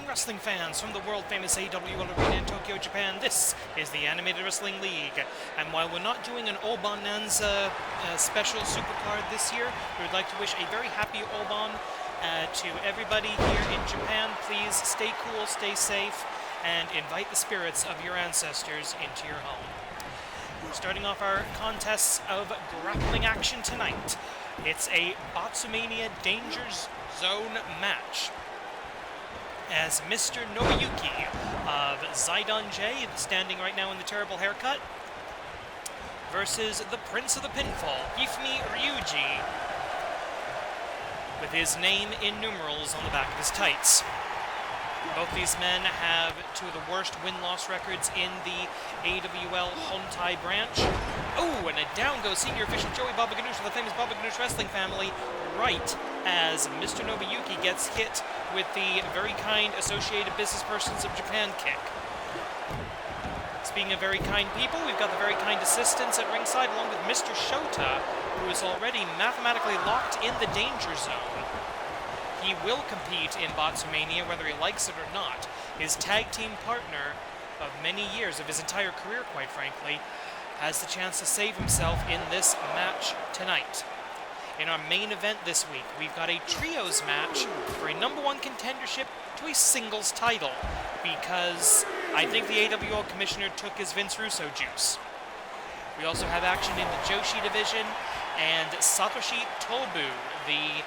wrestling fans from the world-famous AWL Arena in Tokyo, Japan. This is the Animated Wrestling League. And while we're not doing an Obonanza special supercard this year, we would like to wish a very happy Obon to everybody here in Japan. Please stay cool, stay safe, and invite the spirits of your ancestors into your home. We're starting off our contests of grappling action tonight. It's a Botsumania Danger Zone match, as Mr. Nobuyuki of Zaidan J, standing right now in the terrible haircut, versus the Prince of the Pinfall, Hifumi Ryuji, with his name in numerals on the back of his tights. Both these men have two of the worst win-loss records in the AWL Hontai branch. Oh, and down goes senior official Joey Baba Ganoush of the famous Baba Ganoush wrestling family, right as Mr. Nobuyuki gets hit with the very kind Associated Business Persons of Japan kick. Speaking of very kind people, we've got the very kind assistants at ringside, along with Mr. Shota, who is already mathematically locked in the danger zone. He will compete in Botsumania, whether he likes it or not. His tag team partner of many years, of his entire career, quite frankly, has the chance to save himself in this match tonight. In our main event this week, we've got a trios match for a #1 contendership to a singles title, because I think the AWL commissioner took his Vince Russo juice. We also have action in the Joshi division, and Satoshi Tobu, the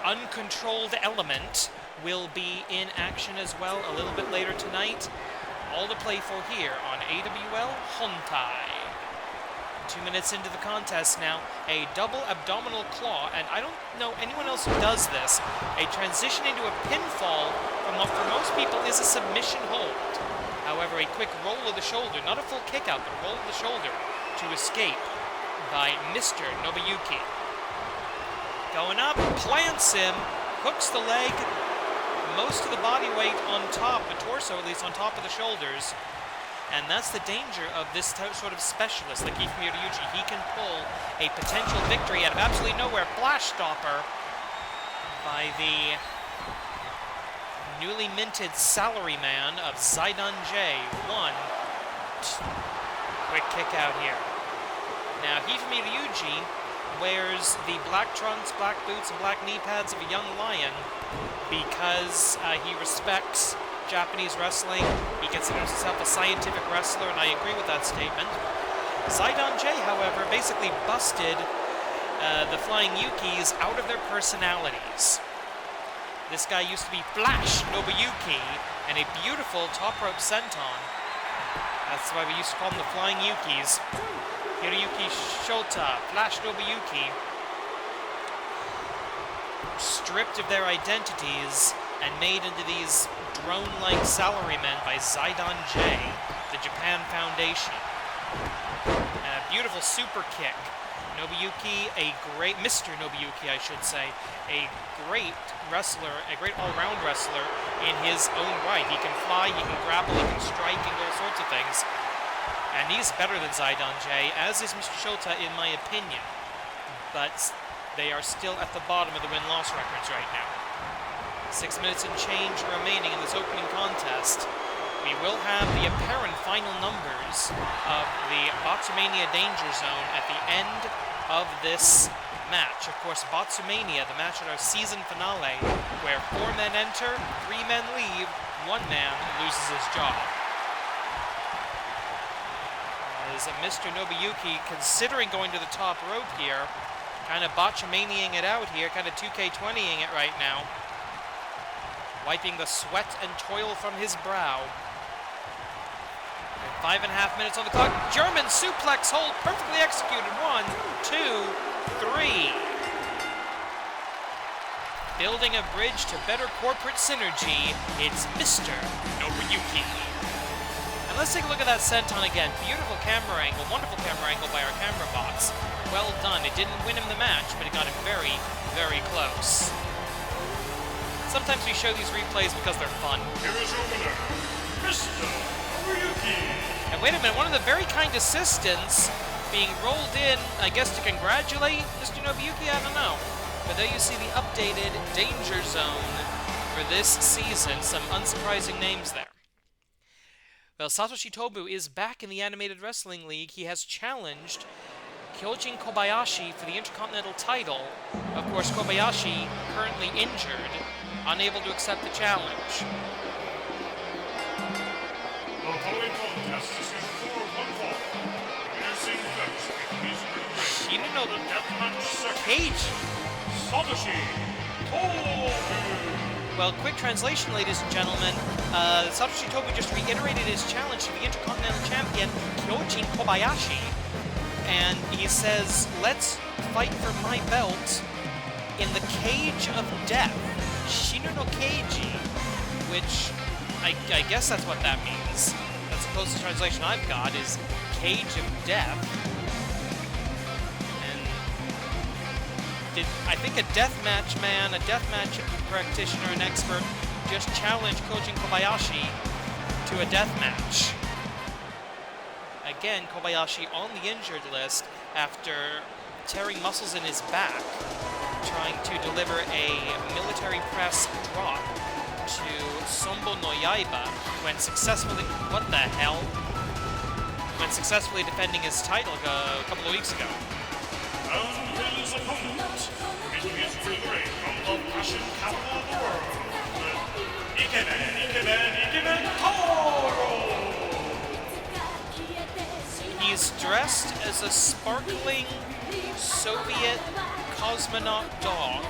uncontrolled element, will be in action as well a little bit later tonight. All to play for here on AWL Hontai. 2 minutes into the contest now, a double abdominal claw, and I don't know anyone else who does this. A transition into a pinfall from what for most people is a submission hold. However, a quick roll of the shoulder, not a full kick out, but a roll of the shoulder to escape by Mr. Nobuyuki. Going up, plants him, hooks the leg, most of the body weight on top, the torso at least on top of the shoulders. And that's the danger of this sort of specialist like Hifumi Ryuji. He can pull a potential victory out of absolutely nowhere. Flash stopper by the newly minted salaryman of Zaidan J. Quick kick out here. Now Hifumi Ryuji wears the black trunks, black boots, and black knee pads of a young lion because he respects Japanese wrestling. He considers himself a scientific wrestler, and I agree with that statement. Zaidan J, however, basically busted the Flying Yukis out of their personalities. This guy used to be Flash Nobuyuki, and a beautiful top rope senton. That's why we used to call them the Flying Yukis. Hiroyuki Shota, Flash Nobuyuki, stripped of their identities and made into these drone-like salarymen by Zaidan J, the Japan Foundation. And a beautiful super kick. Nobuyuki, Mr. Nobuyuki, I should say, a great wrestler, a great all-round wrestler in his own right. He can fly, he can grapple, he can strike, and all sorts of things. And he's better than Zaidan J, as is Mr. Shota, in my opinion. But they are still at the bottom of the win-loss records right now. 6 minutes and change remaining in this opening contest. We will have the apparent final numbers of the Botsumania Danger Zone at the end of this match. Of course, Botsumania, the match at our season finale, where 4 men enter, 3 men leave, 1 man loses his job. As Mr. Nobuyuki, considering going to the top rope here, kind of Botsumaniaing it out here, kind of 2K20ing it right now, wiping the sweat and toil from his brow. And 5.5 minutes on the clock. German suplex hold, perfectly executed. 1, 2, 3. Building a bridge to better corporate synergy, it's Mr. Nobuyuki. And let's take a look at that senton again. Beautiful camera angle, wonderful camera angle by our camera bots. Well done. It didn't win him the match, but it got him very, very close. Sometimes we show these replays because they're fun. Here is your winner, Mr. Nobuyuki. And wait a minute, one of the very kind assistants being rolled in, I guess to congratulate Mr. Nobuyuki, I don't know. But there you see the updated Danger Zone for this season. Some unsurprising names there. Well, Satoshi Tobu is back in the Animated Wrestling League. He has challenged Kyojin Kobayashi for the Intercontinental title. Of course, Kobayashi, currently injured, unable to accept the challenge. The following contest is scheduled for one fall. Introducing first, please Shinno the deathmatch circuit. Cage. Satoshi Tobu. Well, quick translation, ladies and gentlemen. Satoshi Tobu just reiterated his challenge to the Intercontinental Champion, Kyojin Kobayashi. And he says, let's fight for my belt in the Cage of Death. Shinno no Keiji. Which, I guess that's what that means. That's the closest translation I've got, is Cage of Death. I think a deathmatch man, a deathmatch practitioner, an expert, just challenged Kyojin Kobayashi to a deathmatch. Again, Kobayashi on the injured list after tearing muscles in his back, trying to deliver a military press drop to Sombo no Yaiba when successfully... What the hell? When successfully defending his title a couple of weeks ago. And his opponent, introducing the ring from the passion capital of the world, Ikemen Taro! He's dressed as a sparkling Soviet cosmonaut dog.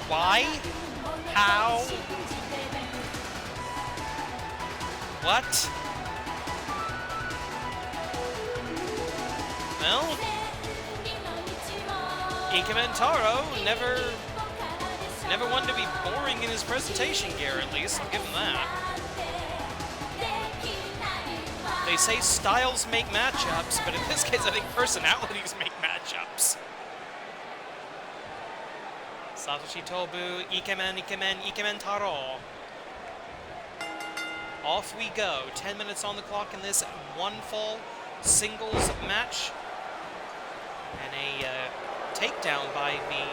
Why? How? What? Well, Ikemen Taro never one to be boring in his presentation gear, at least. I'll give him that. They say styles make matchups, but in this case, I think personalities make matchups. Satoshi Tobu, Ikemen Taro. Off we go. 10 minutes on the clock in this one-fall singles match. And a takedown by the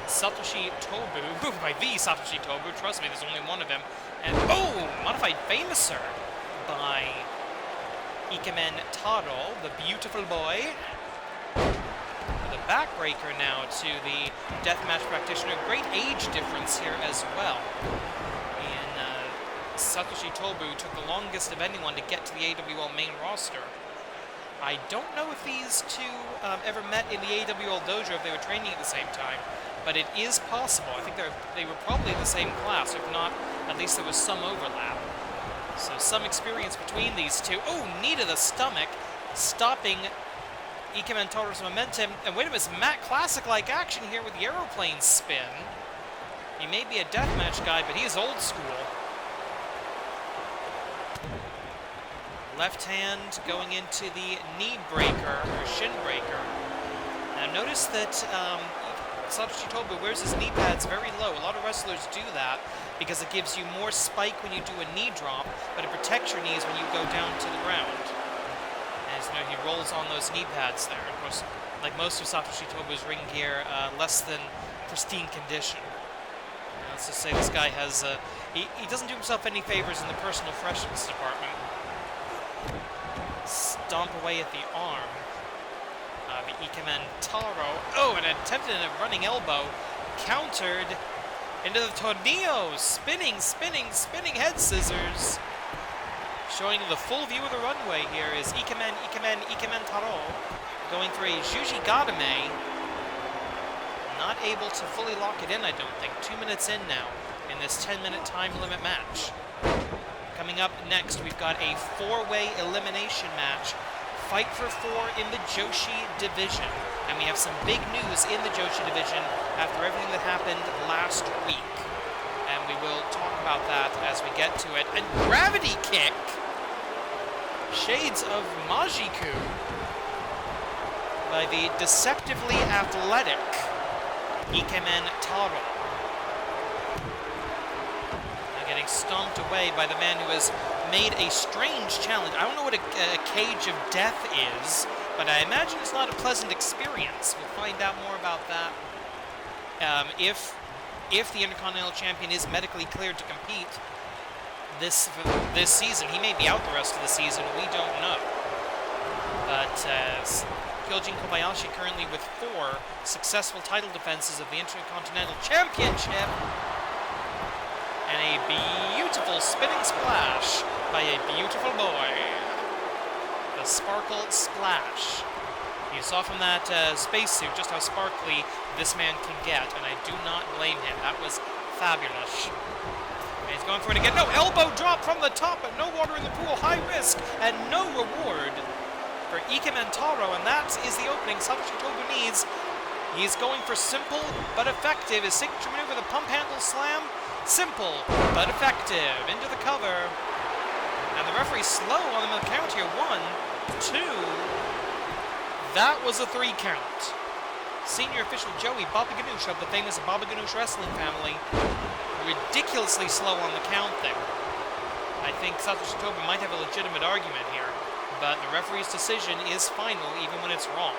Satoshi Tobu. By the Satoshi Tobu. Trust me, there's only one of him. And, oh! Modified Famouser by Ikemen Taro, the beautiful boy. The backbreaker now to the deathmatch practitioner. Great age difference here as well. Satoshi Tobu took the longest of anyone to get to the AWL main roster. I don't know if these two ever met in the AWL dojo if they were training at the same time, but it is possible. I think they were probably the same class. If not, at least there was some overlap. So some experience between these two. Oh, knee to the stomach, stopping Ikemen Taro's momentum. And wait a minute, Matt Classic-like action here with the aeroplane spin. He may be a deathmatch guy, but he's old school. Left hand going into the knee breaker, or shin breaker. Now notice that Satoshi Tobu wears his knee pads very low. A lot of wrestlers do that because it gives you more spike when you do a knee drop, but it protects your knees when you go down to the ground. As you know, he rolls on those knee pads there. Of course, like most of Satoshi Tobu's ring gear, less than pristine condition. Let's just say this guy has, he doesn't do himself any favors in the personal freshness department. Stomp away at the arm. The Ikemen Taro. Oh, and attempted a running elbow. Countered into the tornillo. Spinning head scissors. Showing the full view of the runway here is Ikemen Taro. Going for a Juji Gadame. Not able to fully lock it in, I don't think. 2 minutes in now in this 10-minute time limit match. Coming up next, we've got a 4-way elimination match. Fight for 4 in the Joshi division. And we have some big news in the Joshi division after everything that happened last week. And we will talk about that as we get to it. A gravity kick! Shades of Majiku by the deceptively athletic Ikemen Taro. Getting stomped away by the man who has made a strange challenge. I don't know what a cage of death is. but I imagine it's not a pleasant experience. We'll find out more about that. If the Intercontinental Champion is medically cleared to compete this season, he may be out the rest of the season. We don't know. But Kyojin Kobayashi currently with 4 successful title defenses of the Intercontinental Championship. And a beautiful spinning splash by a beautiful boy. The Sparkle Splash. You saw from that spacesuit just how sparkly this man can get, and I do not blame him. That was fabulous. And he's going for it again. No, elbow drop from the top, but no water in the pool. High risk and no reward for Ikemen Taro, and that is the opening Satoshi Tobu needs. He's going for simple but effective. His signature maneuver, the pump handle slam. Simple but effective. Into the cover. And the referee's slow on the count here. 1, 2. That was a 3 count. Senior official Joey Baba Ganoush of the famous Baba Ganoush wrestling family. Ridiculously slow on the count there. I think Satoshi Tobu might have a legitimate argument here, but the referee's decision is final even when it's wrong.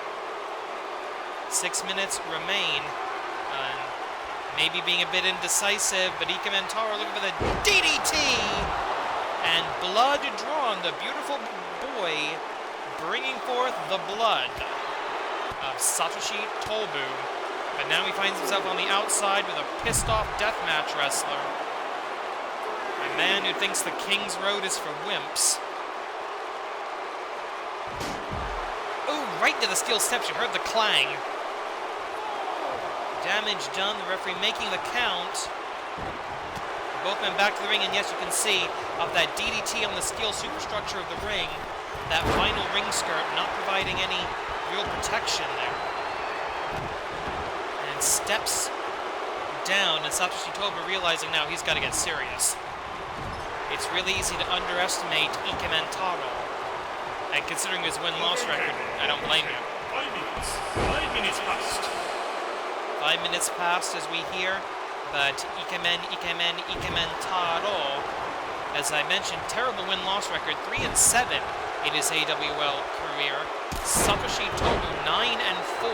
6 minutes remain. Maybe being a bit indecisive, but Ikemen Taro looking for the DDT! And blood drawn, the beautiful boy bringing forth the blood of Satoshi Tobu. But now he finds himself on the outside with a pissed-off deathmatch wrestler. A man who thinks the King's Road is for wimps. Ooh, right into the steel steps. You heard the clang. Damage done, the referee making the count. Both men back to the ring, and yes, you can see of that DDT on the steel superstructure of the ring, that vinyl ring skirt not providing any real protection there. And steps down, and Satoshi Tobu realizing now he's got to get serious. It's really easy to underestimate Ikemen Taro. And considering his win-loss record, I don't blame him. 5 minutes. 5 minutes passed. 5 minutes passed as we hear, but Ikemen Taro, as I mentioned, terrible win-loss record, 3-7 in his AWL career. Satoshi Tobu, 9-4.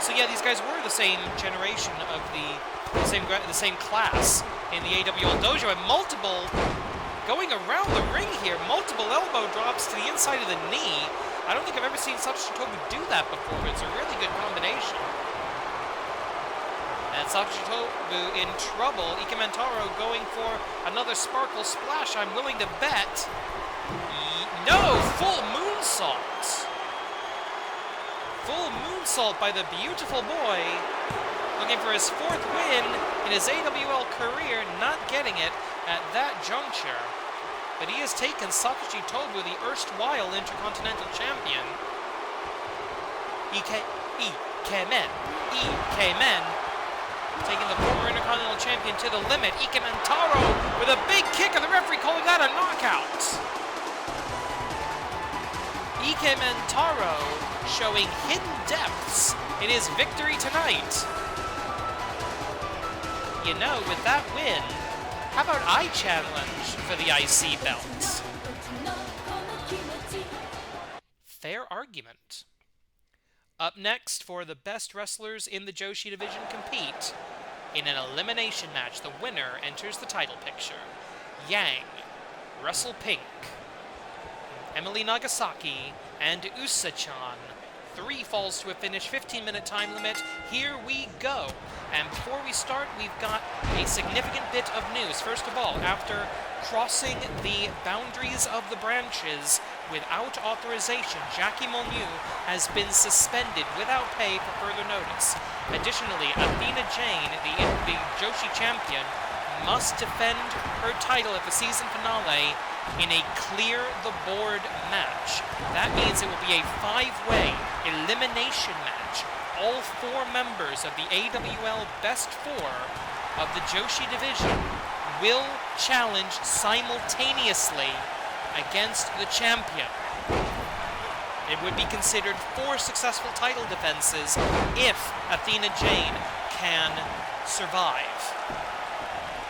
So yeah, these guys were the same generation of the same class in the AWL dojo, and multiple, going around the ring here, multiple elbow drops to the inside of the knee. I don't think I've ever seen Satoshi Tobu do that before, but it's a really good combination. And Satoshi Tobu in trouble. Ikemen Taro going for another sparkle splash. I'm willing to bet. No! Full moonsault! Full moonsault by the beautiful boy. Looking for his 4th win in his AWL career. Not getting it at that juncture. But he has taken Satoshi Tobu, the erstwhile Intercontinental Champion. Ikemen. Taking the former Intercontinental Champion to the limit. Ikemen Taro with a big kick, and the referee calling that a knockout. Ikemen Taro showing hidden depths in his victory tonight. You know, with that win, how about I challenge for the IC belt? Fair argument. Up next, for the best wrestlers in the Joshi division compete in an elimination match. The winner enters the title picture. Yang, ResuPINK, Emily Nagasaki, and Usa-chan. 3 falls to a finish, 15-minute time limit. Here we go. And before we start, we've got a significant bit of news. First of all, after crossing the boundaries of the branches without authorization, Jackie Monyu has been suspended without pay for further notice. Additionally, Athena Jane, the Joshi champion, must defend her title at the season finale in a clear-the-board match. That means it will be a 5-way elimination match. All 4 members of the AWL Best 4 of the Joshi division will challenge simultaneously against the champion. It would be considered 4 successful title defenses if Athena Jane can survive.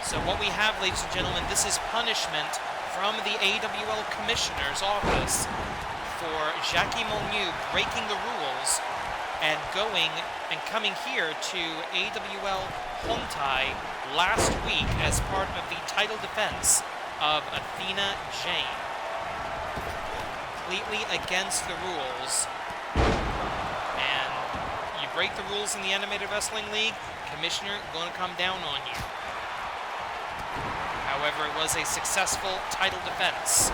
So what we have, ladies and gentlemen, this is punishment from the AWL Commissioner's office for Jackie Monyu breaking the rules and going and coming here to AWL Hontai last week as part of the title defense of Athena Jane. Completely against the rules. And you break the rules in the Animated Wrestling League, Commissioner going to come down on you. However, it was a successful title defense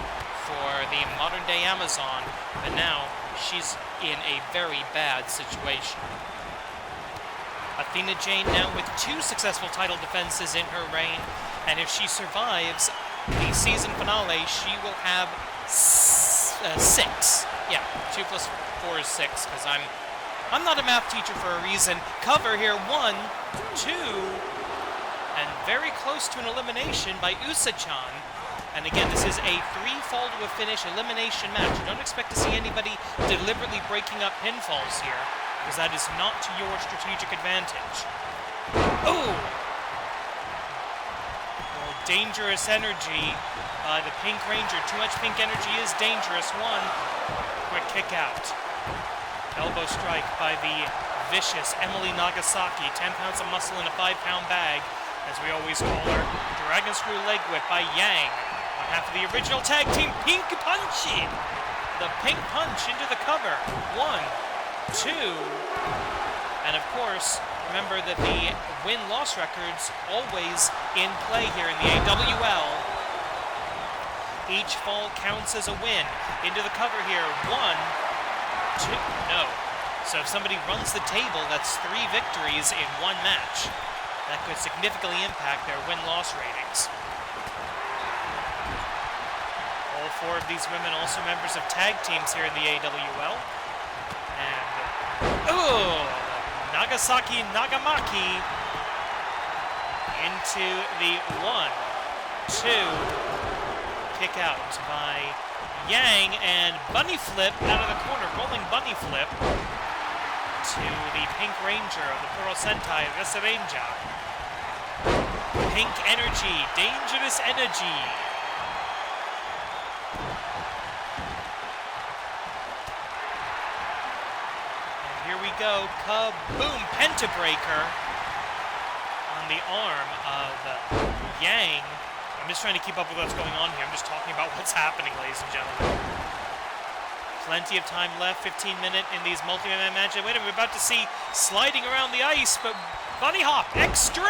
for the modern-day Amazon, but now she's in a very bad situation. Athena Jane now with 2 successful title defenses in her reign, and if she survives the season finale, she will have 6. Yeah, 2 plus 4 is 6, because I'm not a math teacher for a reason. Cover here, 1, 2, and very close to an elimination by Usa-chan. And again, this is a 3-fall to a finish elimination match. You don't expect to see anybody deliberately breaking up pinfalls here, because that is not to your strategic advantage. Oh! Well, dangerous energy by the Pink Ranger. Too much pink energy is dangerous. 1. Quick kick out. Elbow strike by the vicious Emily Nagasaki. 10 pounds of muscle in a 5-pound bag, as we always call her. Dragon screw leg whip by Yang. One half of the original tag team, Pink Punch. The Pink Punch into the cover. 1, 2, and of course, remember that the win-loss record's always in play here in the AWL. Each fall counts as a win. Into the cover here. 1, 2, no. So if somebody runs the table, that's 3 victories in 1 match. That could significantly impact their win-loss ratings. All 4 of these women also members of tag teams here in the AWL. And, Nagasaki Nagamaki into the 1, 2, kick out by Yang, and bunny flip out of the corner, rolling bunny flip to the Pink Ranger of the Puro Sentai, Resurenja. Pink energy, dangerous energy. And here we go, kaboom, pentabreaker on the arm of Yang. I'm just trying to keep up with what's going on here. I'm just talking about what's happening, ladies and gentlemen. Plenty of time left, 15-minute in these multi-man matches. Wait a minute, we're about to see sliding around the ice, but bunny hop, extreme!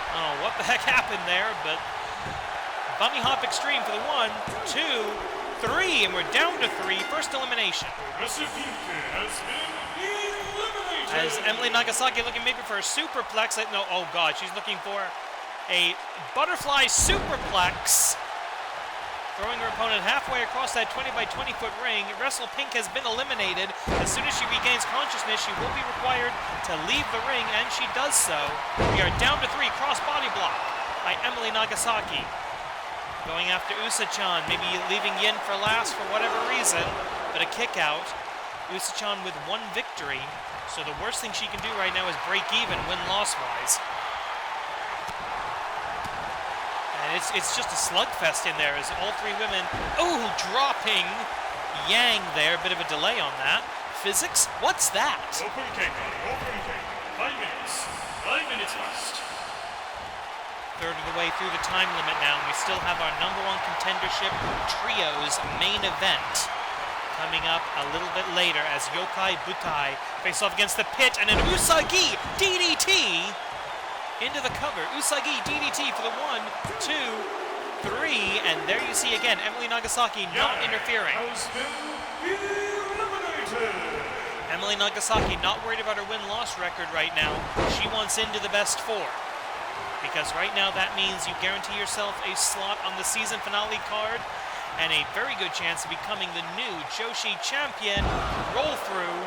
I don't know what the heck happened there, but bunny hop extreme for the 1, 2, 3, and we're down to 3. First elimination. ResuPINK has been eliminated. As Emily Nagasaki looking maybe for a superplex. No, oh god, she's looking for a butterfly superplex. Throwing her opponent halfway across that 20 by 20 foot ring. ResuPINK has been eliminated. As soon as she regains consciousness, she will be required to leave the ring, and she does so. We are down to 3. Cross body block by Emily Nagasaki. Going after Usa-chan, maybe leaving Yin for last for whatever reason, but a kick out. Usa-chan with 1 victory, so the worst thing she can do right now is break even win-loss wise. And it's just a slugfest in there as all 3 women, dropping Yang there, a bit of a delay on that. Physics? What's that? Open cake. 5 minutes. 5 minutes left. Third of the way through the time limit now, and we still have our #1 contendership trios main event coming up a little bit later as Yokai Butai face off against the Pit, and an Usagi DDT into the cover. Usagi DDT for the 1, 2, 3, and there you see again Emily Nagasaki not interfering. Has been eliminated. Emily Nagasaki not worried about her win-loss record right now. She wants into the best 4. Because right now that means you guarantee yourself a slot on the season finale card and a very good chance of becoming the new Joshi champion. Roll through.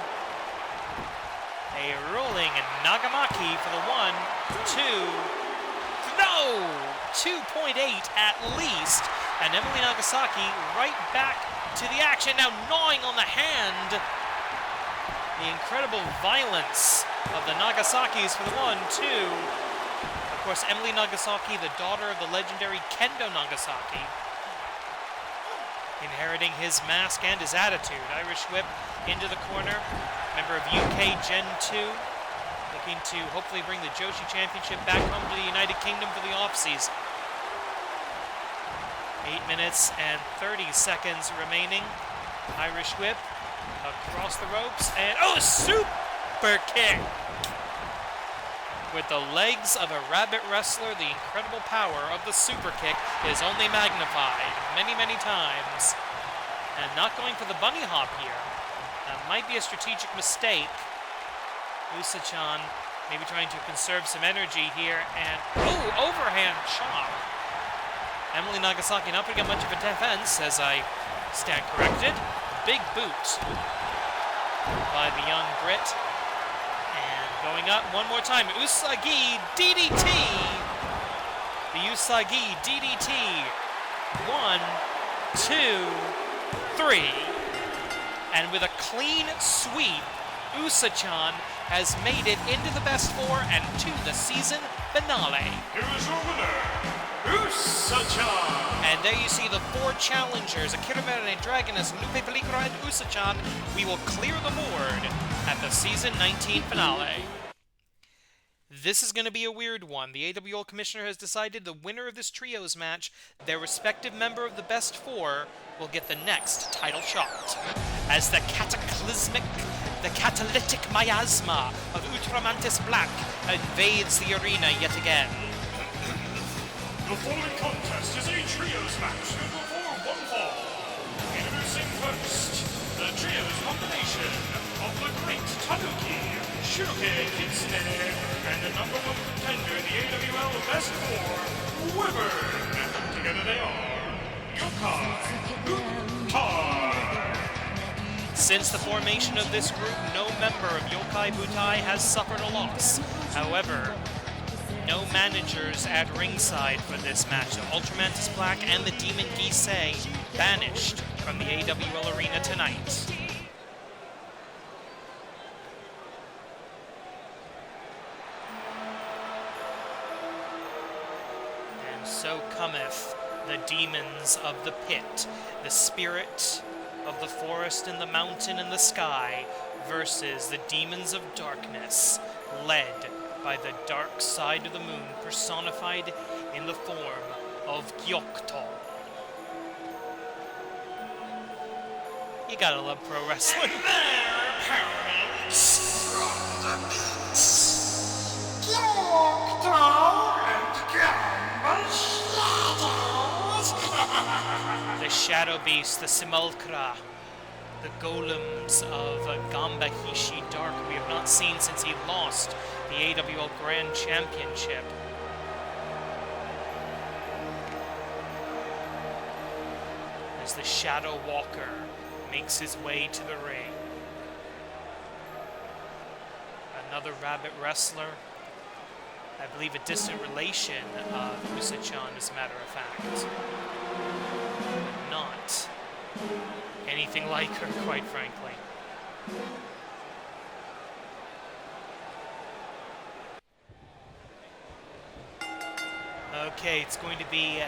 A rolling Nagamaki for the 1, 2, no! 2.8 at least. And Emily Nagasaki right back to the action, now gnawing on the hand. The incredible violence of the Nagasakis for the 1, 2. Of course, Emily Nagasaki, the daughter of the legendary Kendo Nagasaki. inheriting his mask and his attitude. Irish whip into the corner. Member of UK Gen 2, looking to hopefully bring the Joshi Championship back home to the United Kingdom for the offseason. 8 minutes and 30 seconds remaining. Irish whip across the ropes, and oh, super kick! With the legs of a rabbit wrestler, the incredible power of the super kick is only magnified many, many times. And not going for the bunny hop here. That might be a strategic mistake. Usa-chan maybe trying to conserve some energy here, and oh, overhand chop. Emily Nagasaki not putting up much of a defense as I stand corrected. Big boot by the young Brit. And going up one more time. Usagi DDT. The Usagi DDT. 1, 2, 3. And with a clean sweep, Usa-chan has made it into the best four and to the season finale. Here is your winner, Usa-chan. And there you see the four challengers, Akira Merene, Dragoness, Lupe Pelicora, and Usa-chan. We will clear the board at the season 19 finale. This is going to be a weird one. The AWL Commissioner has decided the winner of this trios match, their respective member of the best four, will get the next title shot. As the catalytic miasma of Ultramantis Black invades the arena yet again. The following contest is a trios match scheduled for one fall. Introducing first, the trios combination of the great Tanuki, Shuke Kitsune, and the #1 contender in the AWL Best Four, Wyvern. Together they are Yokai, Butai. Since the formation of this group, no member of Yokai Butai has suffered a loss. However, no managers at ringside for this match. So Ultramantis Black and the Demon Gisei banished from the AWL arena tonight. And so cometh the demons of the pit, the spirit of the forest and the mountain and the sky, versus the demons of darkness, led by the dark side of the moon, personified in the form of Gyokto. You gotta love pro wrestling. Their opponents from the pits, Gyokto and Gamba Shadows. The Shadow Beast, the Simulacra, the golems of Gamba Hishi Dark, we have not seen since he lost the AWL Grand Championship. As the Shadow Walker makes his way to the ring. Another rabbit wrestler. I believe a distant relation of Usa-chan, as a matter of fact. Not anything like her, quite frankly. Okay, it's going to be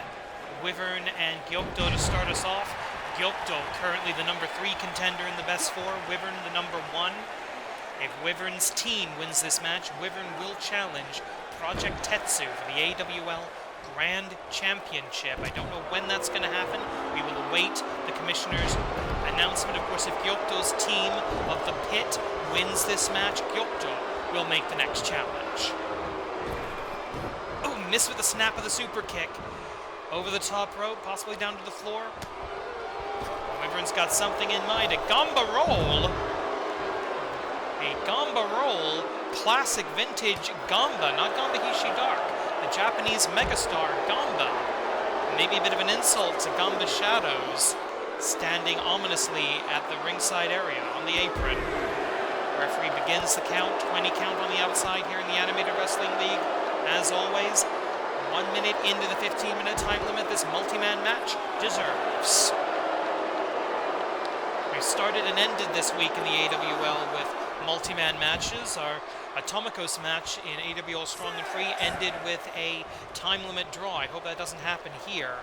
Wyvern and Gyokto to start us off. Gyokto, currently the #3 contender in the best four. Wyvern, the #1. If Wyvern's team wins this match, Wyvern will challenge Project Tetsu for the AWL Grand Championship. I don't know when that's going to happen. We will await the Commissioner's announcement. Of course, if Gyokto's team of the pit wins this match, Gyokto will make the next challenge. Oh, missed with the snap of the super kick. Over the top rope, possibly down to the floor. Wyvern's got something in mind. A Gamba roll. A Gamba roll. Classic vintage Gamba, not Gamba Hishi Dark. The Japanese megastar Gamba. Maybe a bit of an insult to Gamba Shadows, standing ominously at the ringside area on the apron. Referee begins the count, 20 count on the outside here in the Animated Wrestling League. As always, 1 minute into the 15-minute time limit this multi-man match deserves. We started and ended this week in the AWL with multi-man matches. Our Atomicos match in AWL Strong and Free ended with a time limit draw. I hope that doesn't happen here.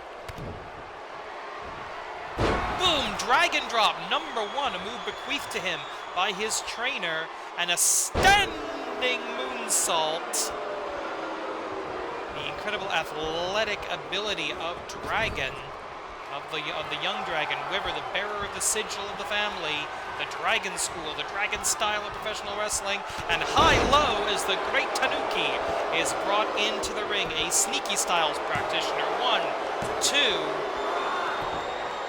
Boom! Dragon drop, number 1, a move bequeathed to him by his trainer, and a standing moonsault. The incredible athletic ability of Dragon, of the young Dragon, Wiver, the bearer of the sigil of the family, the Dragon School, the Dragon style of professional wrestling, and high-low as the great Tanuki is brought into the ring, a sneaky styles practitioner. 1, 2,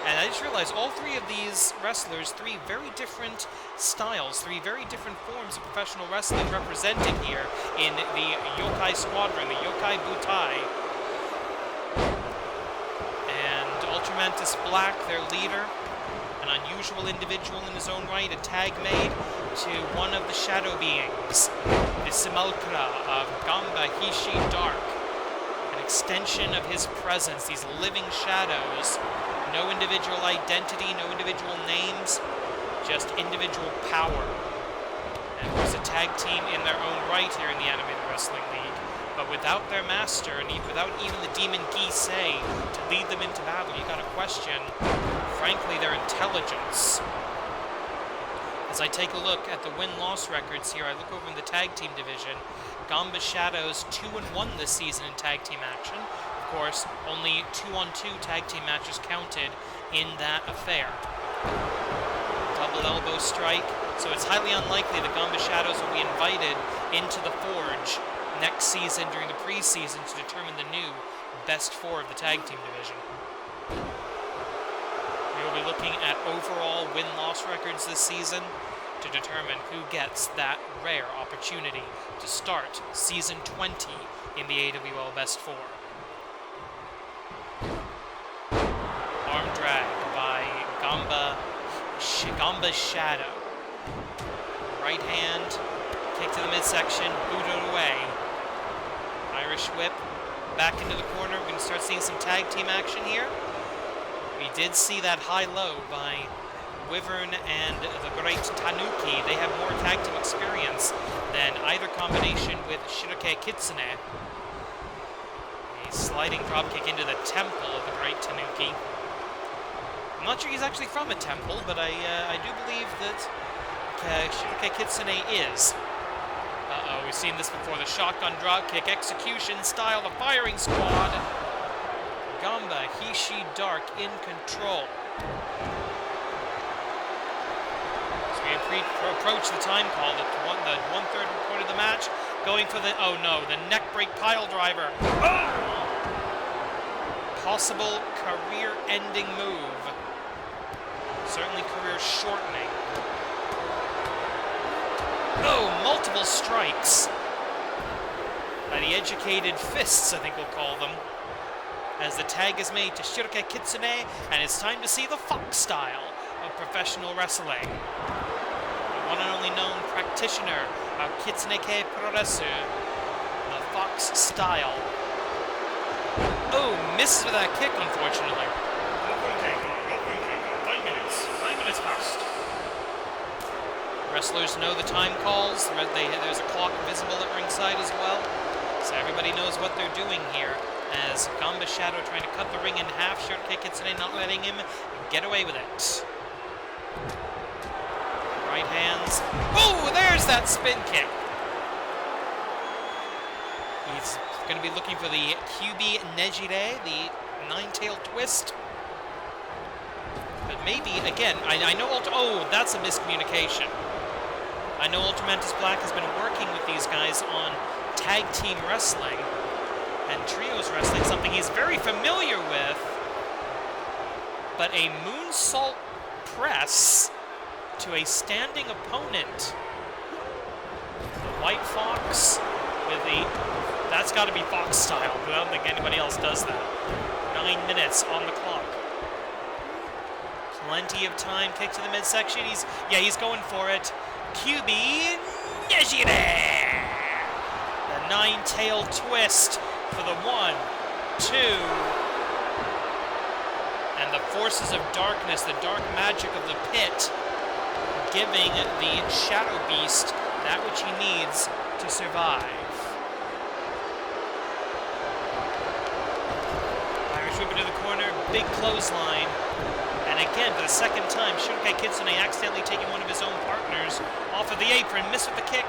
and I just realized all 3 of these wrestlers, 3 very different styles, 3 very different forms of professional wrestling represented here in the Yokai squadron, the Yokai Butai. And Ultramantis Black, their leader, an unusual individual in his own right, a tag made to one of the shadow beings, the Simulacra of Gamba Hishi Dark, an extension of his presence, these living shadows. No individual identity, no individual names, just individual power. And of course a tag team in their own right here in the Animated Wrestling League, but without their master, and without even the Demon Gisei to lead them into battle, you gotta question, frankly, their intelligence. As I take a look at the win-loss records here, I look over in the tag team division. Gamba Shadows 2-1 this season in tag team action. Of course, only 2-on-2 tag team matches counted in that affair. Double elbow strike, so it's highly unlikely the Gamba Shadows will be invited into the Forge next season during the preseason to determine the new best 4 of the tag team division. We will be looking at overall win-loss records this season to determine who gets that rare opportunity to start Season 20 in the AWL Best 4. Arm drag by Gamba's Shadow. Right hand, kick to the midsection, booted away. Irish whip, back into the corner. We're going to start seeing some tag team action here. We did see that high-low by Wyvern and the great Tanuki. They have more tag team experience than either combination with Shiroke Kitsune. A sliding dropkick into the temple of the great Tanuki. I'm not sure he's actually from a temple, but I do believe that Shiroke Kitsune is. Uh-oh, we've seen this before. The shotgun dropkick execution style, the firing squad. Gamba Hishi Dark in control. So we approach the time call, the one-third point of the match. Going for the, oh no, the neck break pile driver. Oh! Possible career-ending move. Certainly career-shortening. Oh, multiple strikes. By the educated fists, I think we'll call them. As the tag is made to Shiroke Kitsune, and it's time to see the Fox style of professional wrestling. The one and only known practitioner of Kitsuneke Puroresu, the Fox style. Oh, misses with that kick, unfortunately. 5 minutes passed. Wrestlers know the time calls. There's a clock visible at ringside as well. So everybody knows what they're doing here. As Gamba Shadow trying to cut the ring in half, Shiroke Kitsune not letting him get away with it. Right hands. Oh, there's that spin kick. He's going to be looking for the QB Nejire, the nine-tailed twist. But maybe, again, I know oh, that's a miscommunication. I know Ultramantis Black has been working with these guys on tag team wrestling and trios wrestling, something he's very familiar with. But a moonsault press to a standing opponent. The White Fox with the... That's got to be Fox style, but I don't think anybody else does that. 9 minutes on the clock. Plenty of time. Kick to the midsection. He's going for it. QB Nejire! The nine-tailed twist for the 1, 2, and the forces of darkness, the dark magic of the pit, giving the Shadow Beast that which he needs to survive. Irish whip into the corner, big clothesline, and And again, for the second time, Shukai Kitsune accidentally taking one of his own partners off of the apron. Miss with the kick,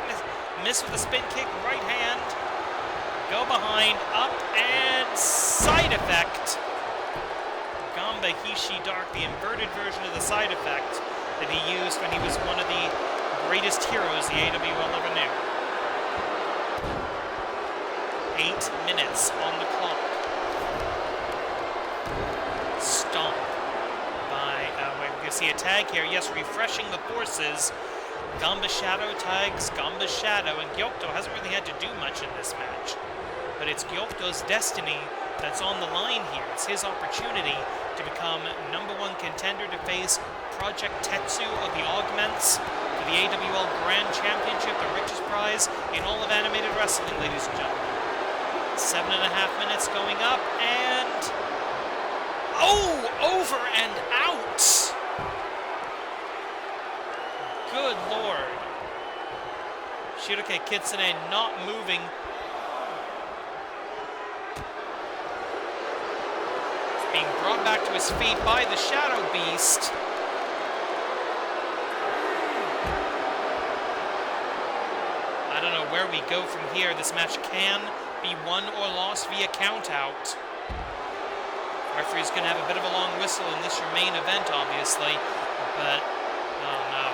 miss with the spin kick, right hand. Go behind, up, and side effect. Gamba Hishi Dark, the inverted version of the side effect that he used when he was one of the greatest heroes the AWL ever knew. 8 minutes on the clock. Stomp by, we're going to see a tag here. Yes, refreshing the forces. Gamba Shadow tags Gamba Shadow, and Gyokto hasn't really had to do much in this match. But it's Gyokto's destiny that's on the line here. It's his opportunity to become #1 contender to face Project Tetsu of the Augments for the AWL Grand Championship, the richest prize in all of animated wrestling, ladies and gentlemen. 7.5 minutes going up, and... oh! Over and out! Good lord. Shukai Kitsune not moving. Being brought back to his feet by the Shadow Beast. I don't know where we go from here. This match can be won or lost via countout. Referee's going to have a bit of a long whistle in this your main event, obviously, but oh no.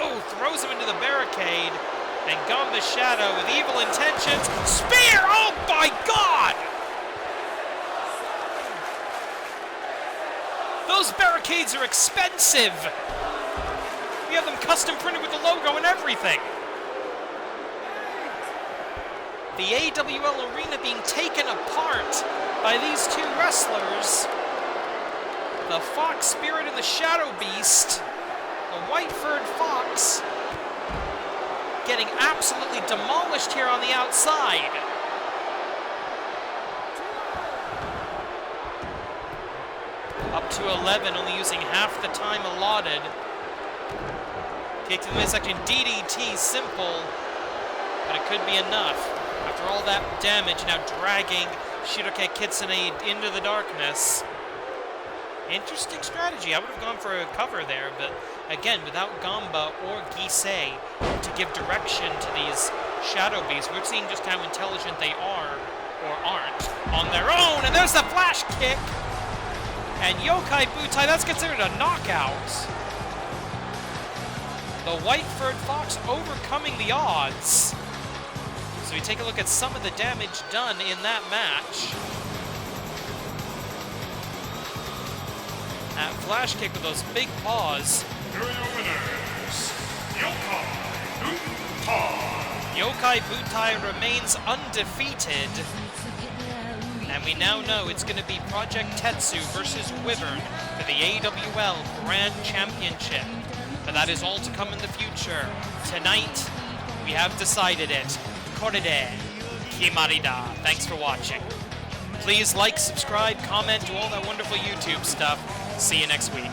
Oh, throws him into the barricade, and Gamba Shadow with evil intentions. Spear! Oh my god! Those barricades are expensive! We have them custom printed with the logo and everything! The AWL arena being taken apart by these two wrestlers. The Fox Spirit and the Shadow Beast. The White-furred Fox getting absolutely demolished here on the outside. Up to 11, only using half the time allotted. Kick to the midsection, DDT, simple, but it could be enough. After all that damage, now dragging Shukai Kitsune into the darkness. Interesting strategy. I would have gone for a cover there, but again, without Gamba or Gisei to give direction to these Shadow Beasts, we're seeing just how intelligent they are, or aren't, on their own. And there's the flash kick! And Yokai Butai, that's considered a knockout. The White-furred Fox overcoming the odds. So we take a look at some of the damage done in that match. That flash kick with those big paws. Here are your winners, Yokai Butai. Yokai Butai remains undefeated. And we now know it's going to be Project Tetsu versus Wyvern for the AWL Grand Championship. But that is all to come in the future. Tonight, we have decided it. Korede Kimarida. Thanks for watching. Please like, subscribe, comment, do all that wonderful YouTube stuff. See you next week.